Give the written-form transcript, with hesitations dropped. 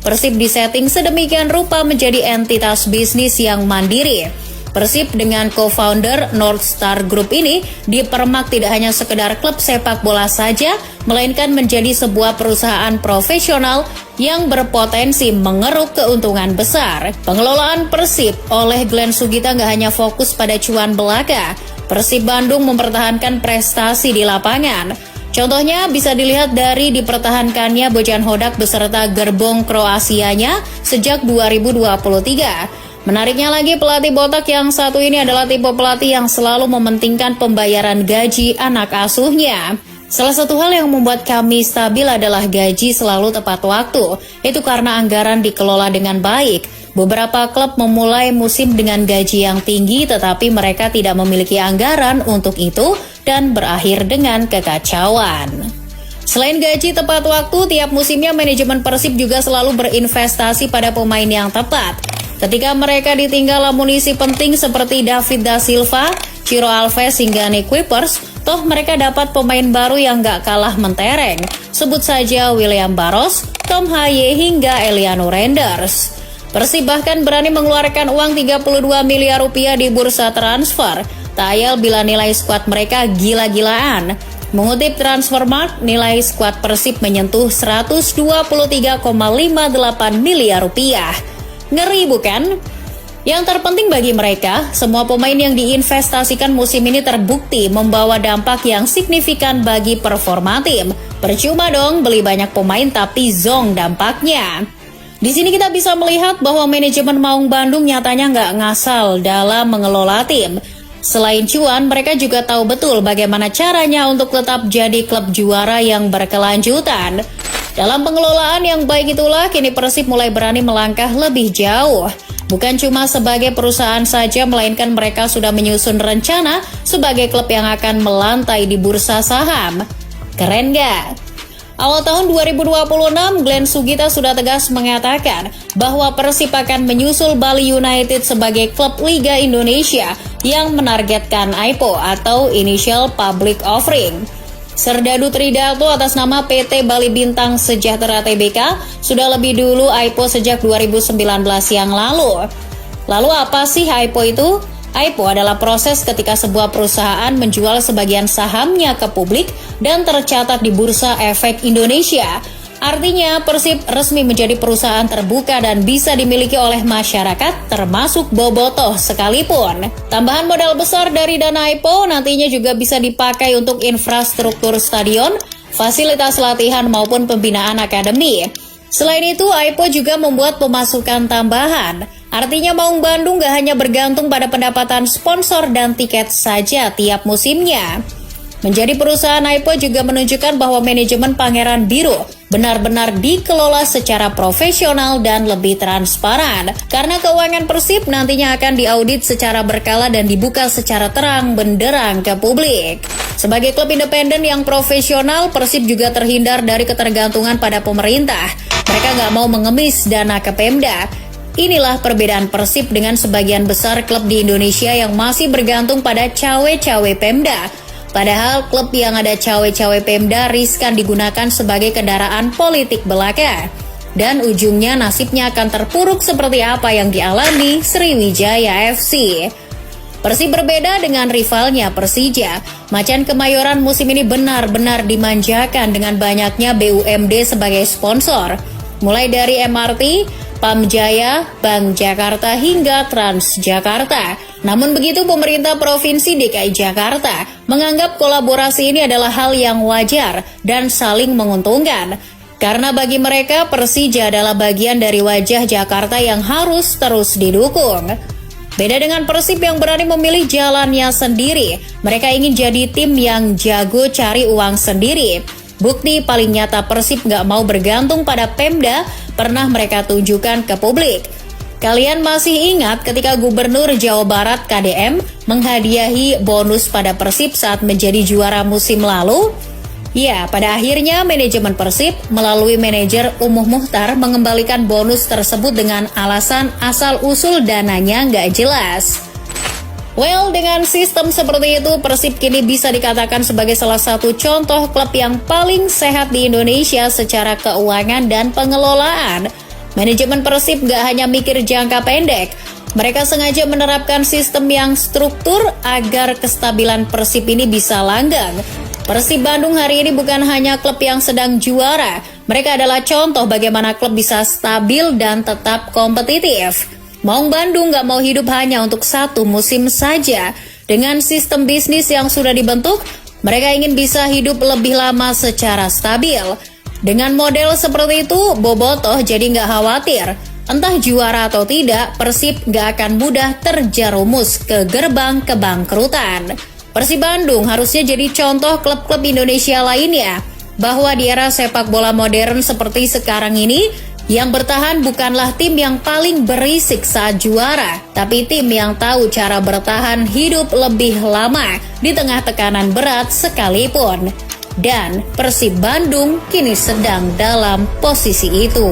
Persib disetting sedemikian rupa menjadi entitas bisnis yang mandiri. Persib dengan co-founder North Star Group ini dipermak tidak hanya sekedar klub sepak bola saja, melainkan menjadi sebuah perusahaan profesional yang berpotensi mengeruk keuntungan besar. Pengelolaan Persib oleh Glenn Sugita nggak hanya fokus pada cuan belaka. Persib Bandung mempertahankan prestasi di lapangan. Contohnya bisa dilihat dari dipertahankannya Bojan Hodak beserta gerbong Kroasianya sejak 2023. Menariknya lagi, pelatih botak yang satu ini adalah tipe pelatih yang selalu mementingkan pembayaran gaji anak asuhnya. Salah satu hal yang membuat kami stabil adalah gaji selalu tepat waktu. Itu karena anggaran dikelola dengan baik. Beberapa klub memulai musim dengan gaji yang tinggi tetapi mereka tidak memiliki anggaran untuk itu dan berakhir dengan kekacauan. Selain gaji tepat waktu, tiap musimnya manajemen Persib juga selalu berinvestasi pada pemain yang tepat. Ketika mereka ditinggal amunisi penting seperti David Da Silva, Ciro Alves hingga Nick Kuipers, toh mereka dapat pemain baru yang gak kalah mentereng. Sebut saja William Barros, Tom Haye hingga Eliano Renders. Persib bahkan berani mengeluarkan uang 32 miliar rupiah di bursa transfer. Tak ayal bila nilai skuad mereka gila-gilaan. Mengutip Transfermarkt, nilai skuad Persib menyentuh 123,58 miliar rupiah. Ngeri bukan? Yang terpenting bagi mereka, semua pemain yang diinvestasikan musim ini terbukti membawa dampak yang signifikan bagi performa tim. Percuma dong beli banyak pemain tapi zong dampaknya. Di sini kita bisa melihat bahwa manajemen Maung Bandung nyatanya nggak ngasal dalam mengelola tim. Selain cuan, mereka juga tahu betul bagaimana caranya untuk tetap jadi klub juara yang berkelanjutan. Dalam pengelolaan yang baik itulah kini Persib mulai berani melangkah lebih jauh. Bukan cuma sebagai perusahaan saja, melainkan mereka sudah menyusun rencana sebagai klub yang akan melantai di bursa saham. Keren gak? Awal tahun 2026, Glenn Sugita sudah tegas mengatakan bahwa Persib akan menyusul Bali United sebagai klub Liga Indonesia yang menargetkan IPO atau Initial Public Offering. Serdadu Tridatu atas nama PT Bali Bintang Sejahtera Tbk sudah lebih dulu IPO sejak 2019 yang lalu. Lalu apa sih IPO itu? IPO adalah proses ketika sebuah perusahaan menjual sebagian sahamnya ke publik dan tercatat di Bursa Efek Indonesia. Artinya Persib resmi menjadi perusahaan terbuka dan bisa dimiliki oleh masyarakat termasuk bobotoh sekalipun. Tambahan modal besar dari dana IPO nantinya juga bisa dipakai untuk infrastruktur stadion, fasilitas latihan maupun pembinaan akademi. Selain itu, IPO juga membuat pemasukan tambahan. Artinya Maung Bandung gak hanya bergantung pada pendapatan sponsor dan tiket saja tiap musimnya. Menjadi perusahaan IPO juga menunjukkan bahwa manajemen Pangeran Biru benar-benar dikelola secara profesional dan lebih transparan. Karena keuangan Persib nantinya akan diaudit secara berkala dan dibuka secara terang benderang ke publik. Sebagai klub independen yang profesional, Persib juga terhindar dari ketergantungan pada pemerintah. Mereka nggak mau mengemis dana ke Pemda. Inilah perbedaan Persib dengan sebagian besar klub di Indonesia yang masih bergantung pada cawe-cawe Pemda. Padahal klub yang ada cawe-cawe Pemda riskan digunakan sebagai kendaraan politik belaka. Dan ujungnya nasibnya akan terpuruk seperti apa yang dialami Sriwijaya FC. Persib berbeda dengan rivalnya Persija. Macan Kemayoran musim ini benar-benar dimanjakan dengan banyaknya BUMD sebagai sponsor. Mulai dari MRT, Pamjaya, Bank Jakarta hingga Transjakarta. Namun begitu pemerintah Provinsi DKI Jakarta menganggap kolaborasi ini adalah hal yang wajar dan saling menguntungkan. Karena bagi mereka Persija adalah bagian dari wajah Jakarta yang harus terus didukung. Beda dengan Persib yang berani memilih jalannya sendiri, mereka ingin jadi tim yang jago cari uang sendiri. Bukti paling nyata Persib gak mau bergantung pada Pemda pernah mereka tunjukkan ke publik. Kalian masih ingat ketika Gubernur Jawa Barat KDM menghadiahi bonus pada Persib saat menjadi juara musim lalu? Ya, pada akhirnya manajemen Persib melalui manajer Umuh Muhtar mengembalikan bonus tersebut dengan alasan asal-usul dananya nggak jelas. Well, dengan sistem seperti itu, Persib kini bisa dikatakan sebagai salah satu contoh klub yang paling sehat di Indonesia secara keuangan dan pengelolaan. Manajemen Persib gak hanya mikir jangka pendek, mereka sengaja menerapkan sistem yang struktur agar kestabilan Persib ini bisa langgeng. Persib Bandung hari ini bukan hanya klub yang sedang juara, mereka adalah contoh bagaimana klub bisa stabil dan tetap kompetitif. Maung Bandung gak mau hidup hanya untuk satu musim saja. Dengan sistem bisnis yang sudah dibentuk, mereka ingin bisa hidup lebih lama secara stabil. Dengan model seperti itu, Bobotoh jadi nggak khawatir. Entah juara atau tidak, Persib nggak akan mudah terjerumus ke gerbang kebangkrutan. Persib Bandung harusnya jadi contoh klub-klub Indonesia lainnya, bahwa di era sepak bola modern seperti sekarang ini, yang bertahan bukanlah tim yang paling berisik saat juara, tapi tim yang tahu cara bertahan hidup lebih lama di tengah tekanan berat sekalipun. Dan Persib Bandung kini sedang dalam posisi itu.